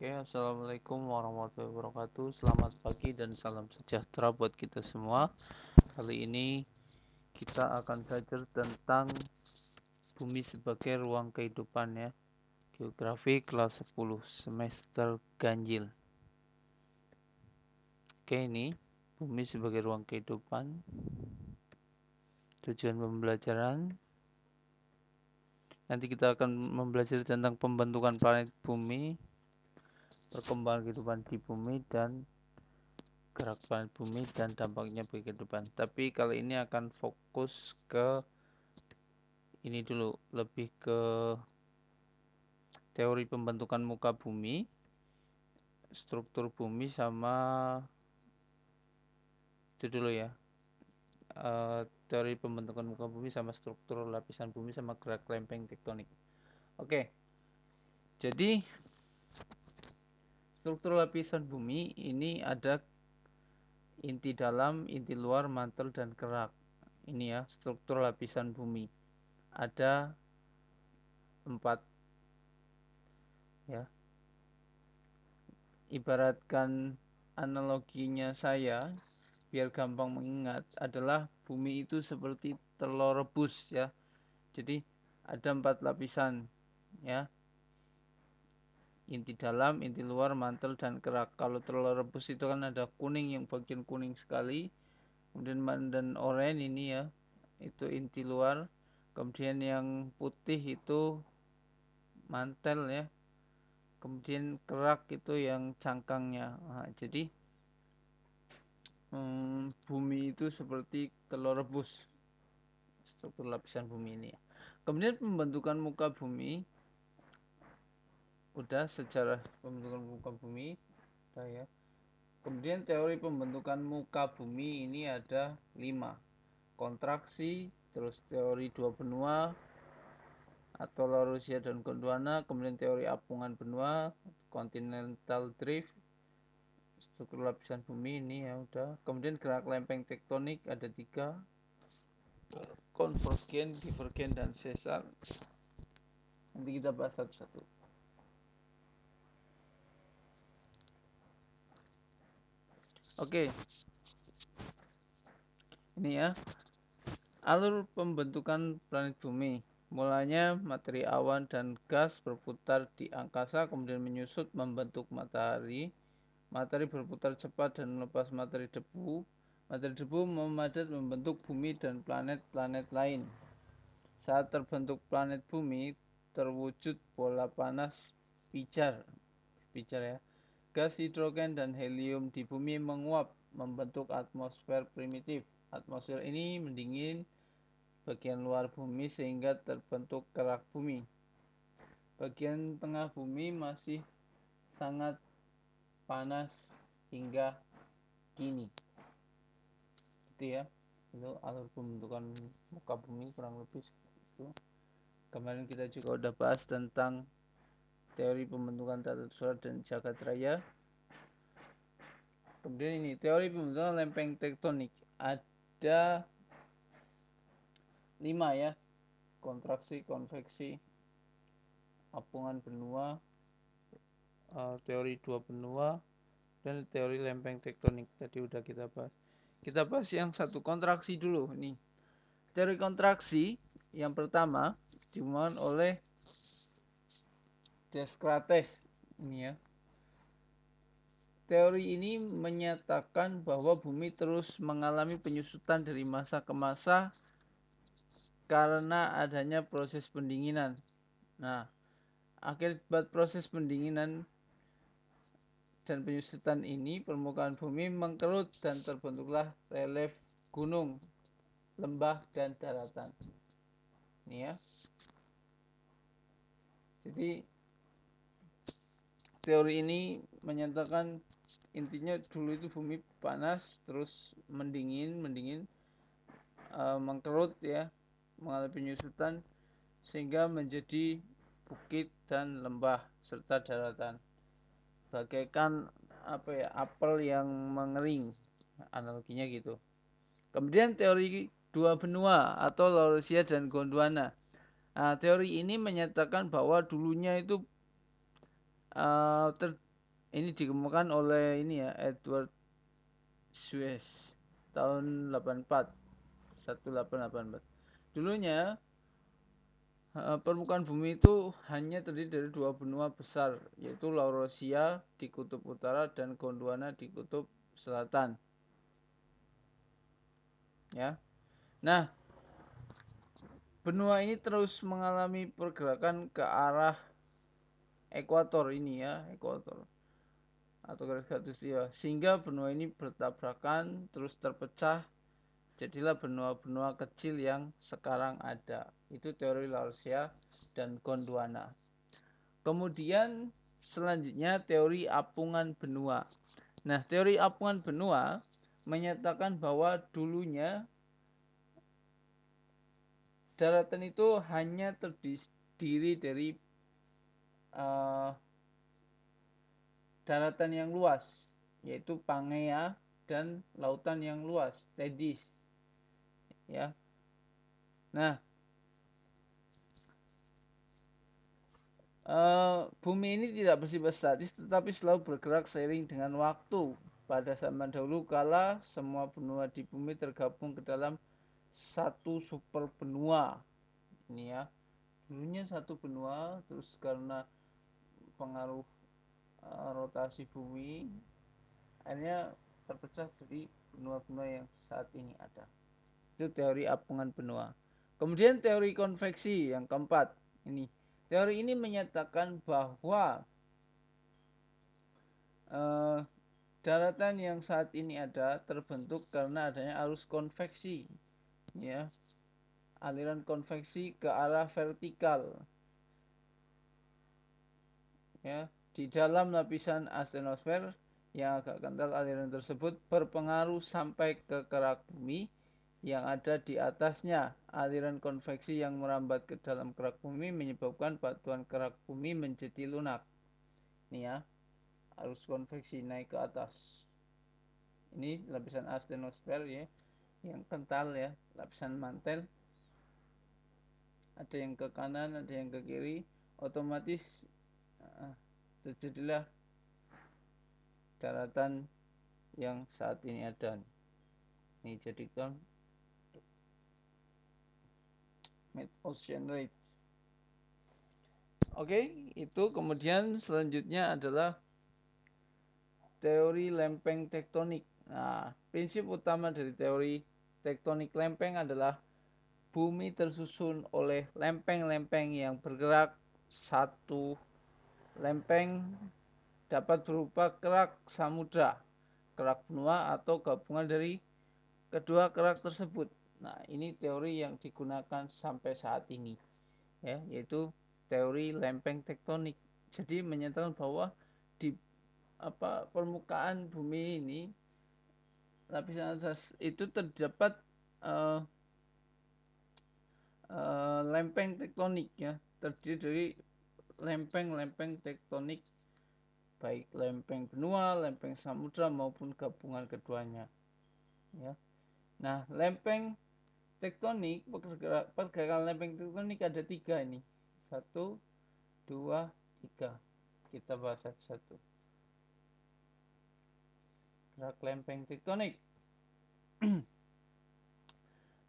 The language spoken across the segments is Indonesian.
Oke, assalamualaikum warahmatullahi wabarakatuh. Selamat pagi dan salam sejahtera buat kita semua. Kali ini kita akan belajar tentang bumi sebagai ruang kehidupan ya. Geografi kelas 10 semester ganjil. Oke, ini bumi sebagai ruang kehidupan. Tujuan pembelajaran. Nanti kita akan mempelajari tentang pembentukan planet bumi, perkembangan kehidupan di bumi, dan gerak planet bumi dan dampaknya bagi kehidupan. Tapi kali ini akan fokus ke ini dulu, lebih ke teori pembentukan muka bumi, struktur bumi, sama itu dulu ya. Teori pembentukan muka bumi sama struktur lapisan bumi sama gerak lempeng tektonik. Oke. Jadi struktur lapisan bumi ini ada inti dalam, inti luar, mantel, dan kerak. Ini ya, struktur lapisan bumi. Ada 4 ya. Ibaratkan analoginya saya biar gampang mengingat adalah bumi itu seperti telur rebus ya. Jadi ada 4 lapisan ya. Inti dalam, inti luar, mantel, dan kerak. Kalau telur rebus itu kan ada kuning, yang bagian kuning sekali, kemudian dan oranye ini ya, itu inti luar, kemudian yang putih itu mantel ya, kemudian kerak itu yang cangkangnya. Nah, jadi bumi itu seperti telur rebus, struktur lapisan bumi ini. Kemudian pembentukan muka bumi, udah sejarah pembentukan muka bumi, udah ya. Kemudian teori pembentukan muka bumi ini ada 5. Kontraksi, terus teori 2 benua atau Laurasia dan Gondwana, kemudian teori apungan benua, continental drift, struktur lapisan bumi ini ya udah. Kemudian gerak lempeng tektonik ada 3, konvergen, divergen, dan sesar. Nanti kita bahas satu-satu. Oke. Ini ya. Alur pembentukan planet bumi. Mulanya materi awan dan gas berputar di angkasa, kemudian menyusut membentuk matahari. Matahari berputar cepat dan melepas materi debu. Materi debu memadat membentuk bumi dan planet-planet lain. Saat terbentuk planet bumi, terwujud bola panas pijar ya. Gas hidrogen dan helium di bumi menguap membentuk atmosfer primitif. Atmosfer ini mendingin bagian luar bumi sehingga terbentuk kerak bumi. Bagian tengah bumi masih sangat panas hingga kini. Gitu ya. Itu alur pembentukan muka bumi kurang lebih itu. Kemarin kita juga udah bahas tentang teori pembentukan tata surya dan jagat raya. Kemudian ini teori pembentukan lempeng tektonik. Ada 5 ya. Kontraksi, konveksi, apungan benua, teori 2 benua, dan teori lempeng tektonik. Tadi udah kita bahas. Kita bahas yang satu, kontraksi dulu nih. Teori kontraksi yang pertama dimuat oleh Descartes ini ya. Teori ini menyatakan bahwa bumi terus mengalami penyusutan dari masa ke masa karena adanya proses pendinginan. Nah, akibat proses pendinginan dan penyusutan ini, permukaan bumi mengkerut dan terbentuklah relief gunung, lembah, dan daratan. Ini ya. Jadi teori ini menyatakan intinya dulu itu bumi panas, terus mendingin, mengkerut ya, mengalami penyusutan sehingga menjadi bukit dan lembah serta daratan. Bagaikan apel yang mengering, analoginya gitu. Kemudian teori 2 benua atau Laurasia dan Gondwana. Nah, teori ini menyatakan bahwa dulunya itu Ini dikemukakan oleh ini ya, Edward Suez tahun 84, 1884. Dulunya permukaan bumi itu hanya terdiri dari dua benua besar, yaitu Laurasia di kutub utara dan Gondwana di kutub selatan. Ya. Nah, benua ini terus mengalami pergerakan ke arah ekuator ini ya, ekuator atau garis khatulistiwa, sehingga benua ini bertabrakan terus terpecah, jadilah benua-benua kecil yang sekarang ada. Itu teori Laurasia dan Gondwana. Kemudian selanjutnya teori apungan benua. Nah, teori apungan benua menyatakan bahwa dulunya daratan itu hanya terdiri dari daratan yang luas, yaitu Pangea, dan lautan yang luas, Tethys. Ya. Nah, bumi ini tidak bersifat statis, tetapi selalu bergerak seiring dengan waktu. Pada zaman dahulu kala, semua benua di bumi tergabung ke dalam satu super benua. Ini ya, dulunya satu benua, terus karena pengaruh rotasi bumi, akhirnya terpecah jadi benua-benua yang saat ini ada. Itu teori apungan benua. Kemudian teori konveksi yang keempat. Ini teori ini menyatakan bahwa daratan yang saat ini ada terbentuk karena adanya arus konveksi, ya, aliran konveksi ke arah vertikal, ya, di dalam lapisan astenosfer yang agak kental. Aliran tersebut berpengaruh sampai ke kerak bumi yang ada di atasnya. Aliran konveksi yang merambat ke dalam kerak bumi menyebabkan batuan kerak bumi menjadi lunak. Ini ya, arus konveksi naik ke atas. Ini lapisan astenosfer ya, yang kental ya, lapisan mantel. Ada yang ke kanan, ada yang ke kiri, otomatis terjadilah daratan yang saat ini ada. Ini jadikan mid-ocean ridge. Oke, itu kemudian selanjutnya adalah teori lempeng tektonik. Nah, prinsip utama dari teori tektonik lempeng adalah bumi tersusun oleh lempeng-lempeng yang bergerak. Satu lempeng dapat berupa kerak samudra, kerak benua, atau gabungan dari kedua kerak tersebut. Nah, ini teori yang digunakan sampai saat ini, ya, yaitu teori lempeng tektonik. Jadi menyatakan bahwa di permukaan bumi ini, lapisan atas itu terdapat lempeng tektonik ya, terdiri dari lempeng-lempeng tektonik, baik lempeng benua, lempeng samudra maupun gabungan keduanya. Ya. Nah, lempeng tektonik, pergerakan lempeng tektonik ada 3 ini. 1, 2, 3. Kita bahas satu-satu. Gerak lempeng tektonik.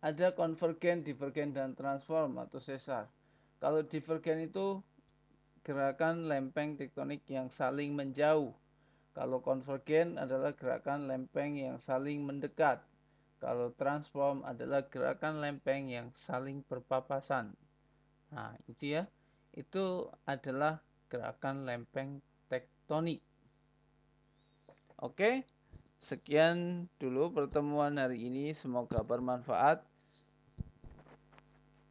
Ada konvergen, divergen, dan transform atau sesar. Kalau divergen itu gerakan lempeng tektonik yang saling menjauh. Kalau konvergen adalah gerakan lempeng yang saling mendekat. Kalau transform adalah gerakan lempeng yang saling berpapasan. Nah, itu ya. Itu adalah gerakan lempeng tektonik. Oke. Sekian dulu pertemuan hari ini. Semoga bermanfaat.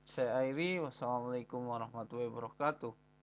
Saya Airi. Wassalamualaikum warahmatullahi wabarakatuh.